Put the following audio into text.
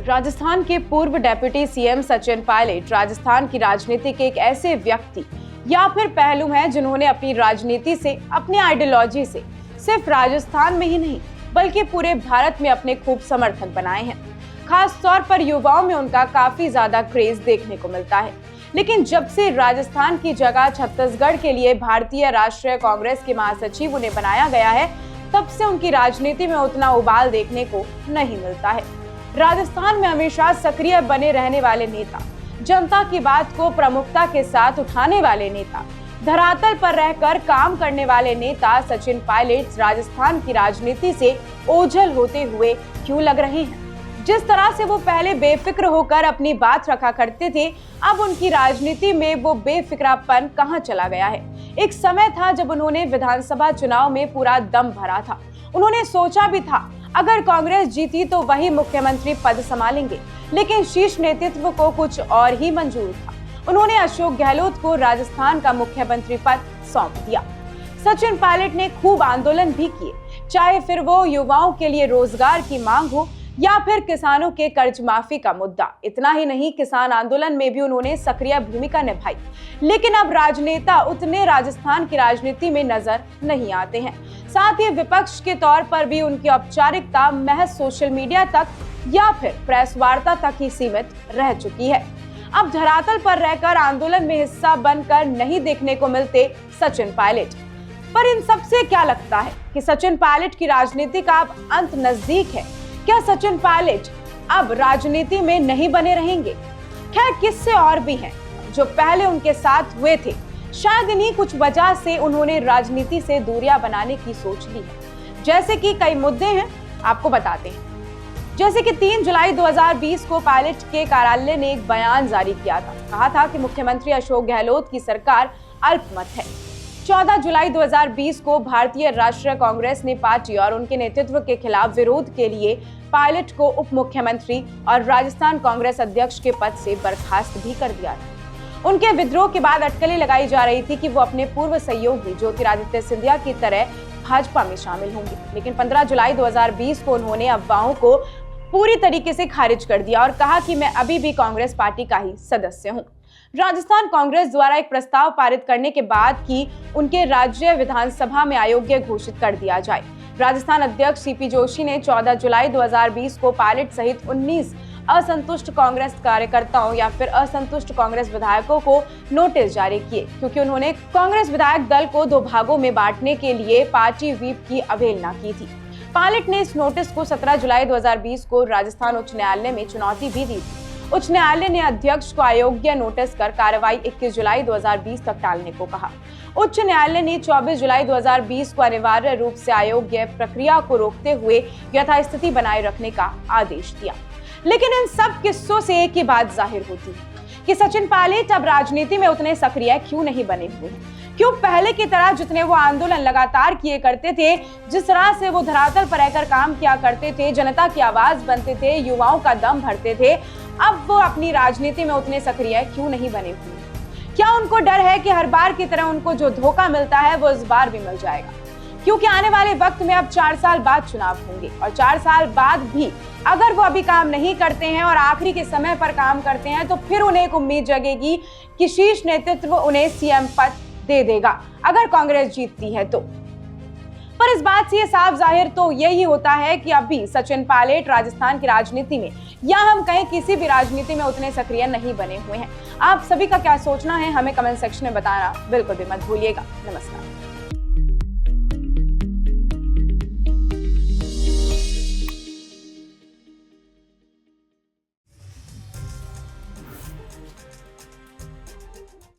राजस्थान के पूर्व deputy CM Sachin Pilot Rajasthan की राजनीति के एक ऐसे व्यक्ति या फिर पहलू हैं जिन्होंने अपनी राजनीति से, अपनी आइडियोलॉजी से सिर्फ राजस्थान में ही नहीं बल्कि पूरे भारत में अपने खूब समर्थक बनाए हैं। खास तौर पर युवाओं में उनका काफी ज्यादा क्रेज देखने को मिलता है। लेकिन जब से राजस्थान की जगह छत्तीसगढ़ के लिए भारतीय राष्ट्रीय कांग्रेस के महासचिव उन्हें बनाया गया है, तब से उनकी राजनीति में उतना उबाल देखने को नहीं मिलता है। राजस्थान में हमेशा सक्रिय बने रहने वाले नेता, जनता की बात को प्रमुखता के साथ उठाने वाले नेता, धरातल पर रहकर काम करने वाले नेता सचिन पायलट राजस्थान की राजनीति से ओझल होते हुए क्यों लग रहे हैं? जिस तरह से वो पहले बेफिक्र होकर अपनी बात रखा करते थे, अब उनकी राजनीति में वो बेफिक्रापन कहां चला गया है? एक समय था जब उन्होंने विधानसभा चुनाव में पूरा दम भरा था। उन्होंने सोचा भी था अगर कांग्रेस जीती तो वही मुख्यमंत्री पद संभालेंगे, लेकिन शीर्ष नेतृत्व को कुछ और ही मंजूर था। उन्होंने अशोक गहलोत को राजस्थान का मुख्यमंत्री पद सौंप दिया। सचिन पायलट ने खूब आंदोलन भी किए, चाहे फिर वो युवाओं के लिए रोजगार की मांग हो या फिर किसानों के कर्ज माफी का मुद्दा। इतना ही नहीं, किसान आंदोलन में भी उन्होंने सक्रिय भूमिका निभाई। लेकिन अब राजनेता उतने राजस्थान की राजनीति में नजर नहीं आते हैं। साथ ही विपक्ष के तौर पर भी उनकी औपचारिकता महज सोशल मीडिया तक या फिर प्रेस वार्ता तक ही सीमित रह चुकी है। अब धरातल पर रहकर आंदोलन में हिस्सा बनकर नहीं देखने को मिलते सचिन पायलट। पर इन सबसे क्या लगता है कि सचिन पायलट की राजनीति का अब अंत नजदीक है? क्या सचिन पायलट अब राजनीति में नहीं बने रहेंगे? खैर, किस्से और भी हैं जो पहले उनके साथ हुए थे। शायद इन्हीं कुछ वजह से उन्होंने राजनीति से दूरियां बनाने की सोच ली है। जैसे कि कई मुद्दे हैं, आपको बताते हैं। जैसे कि 3 जुलाई 2020 को पायलट के कार्यालय ने एक बयान जारी किया था। कहा था कि मुख्यमंत्री अशोक गहलोत की सरकार अल्पमत है। 14 जुलाई 2020 को भारतीय राष्ट्रीय कांग्रेस ने पार्टी और उनके नेतृत्व के खिलाफ विरोध के लिए पायलट को उप मुख्यमंत्री और राजस्थान कांग्रेस अध्यक्ष के पद से बर्खास्त भी कर दिया था। उनके विद्रोह के बाद अटकलें लगाई जा रही थी कि वो अपने पूर्व सहयोगी ज्योतिरादित्य सिंधिया की तरह भाजपा में शामिल होंगे। लेकिन 15 जुलाई 2020 को उन्होंने अफवाहों को पूरी तरीके से खारिज कर दिया और कहा कि मैं अभी भी कांग्रेस पार्टी का ही सदस्य हूं। राजस्थान कांग्रेस द्वारा एक प्रस्ताव पारित करने के बाद कि उनके राज्य विधानसभा में अयोग्य घोषित कर दिया जाए। राजस्थान अध्यक्ष सीपी जोशी ने 14 जुलाई 2020 को पायलट सहित 19 असंतुष्ट कांग्रेस कार्यकर्ताओं या फिर असंतुष्ट कांग्रेस विधायकों को नोटिस जारी किए, क्योंकि उन्होंने कांग्रेस विधायक दल को 2 भागों में बांटने के लिए पार्टी व्हिप की अवहेलना की थी। पायलट ने इस नोटिस को 17 जुलाई 2020 को राजस्थान उच्च न्यायालय में चुनौती भी दी थी। उच्च न्यायालय ने अध्यक्ष को अयोग्य नोटिस कर कार्रवाई 21 जुलाई 2020 तक टालने को कहा। उच्च न्यायालय ने 24 जुलाई 2020 को अनिवार्य रूप से अयोग्य प्रक्रिया को रोकते हुए यथास्थिति बनाए रखने का आदेश दिया। लेकिन इन सब किस्सों से एक ही बात जाहिर होती है कि सचिन पायलट अब राजनीति में उतने सक्रिय क्यों नहीं बने हुए हैं। क्यों पहले की तरह जितने वो आंदोलन लगातार किए करते थे, जिस तरह से वो धरातल पर रहकर काम किया करते थे, जनता की आवाज बनते थे, युवाओं का दम भरते थे, अब वो अपनी राजनीति में उतने सक्रिय क्यों नहीं बने हुए? क्या उनको डर है कि हर बार की तरह उनको जो धोखा मिलता है वो इस बार भी मिल जाएगा? क्योंकि आने वाले वक्त में अब 4 साल बाद चुनाव होंगे और 4 साल बाद भी अगर वो अभी काम नहीं करते हैं और आखिरी के समय पर काम करते हैं, तो फिर उन्हें एक उम्मीद जगेगी कि शीर्ष नेतृत्व उन्हें सीएम पद दे देगा अगर कांग्रेस जीतती है तो। पर इस बात से ये साफ जाहिर तो यही होता है कि अभी सचिन पायलट राजस्थान की राजनीति में या हम कहें किसी भी राजनीति में उतने सक्रिय नहीं बने हुए हैं। आप सभी का क्या सोचना है, हमें कमेंट सेक्शन में बताना बिल्कुल भी मत भूलिएगा। नमस्कार।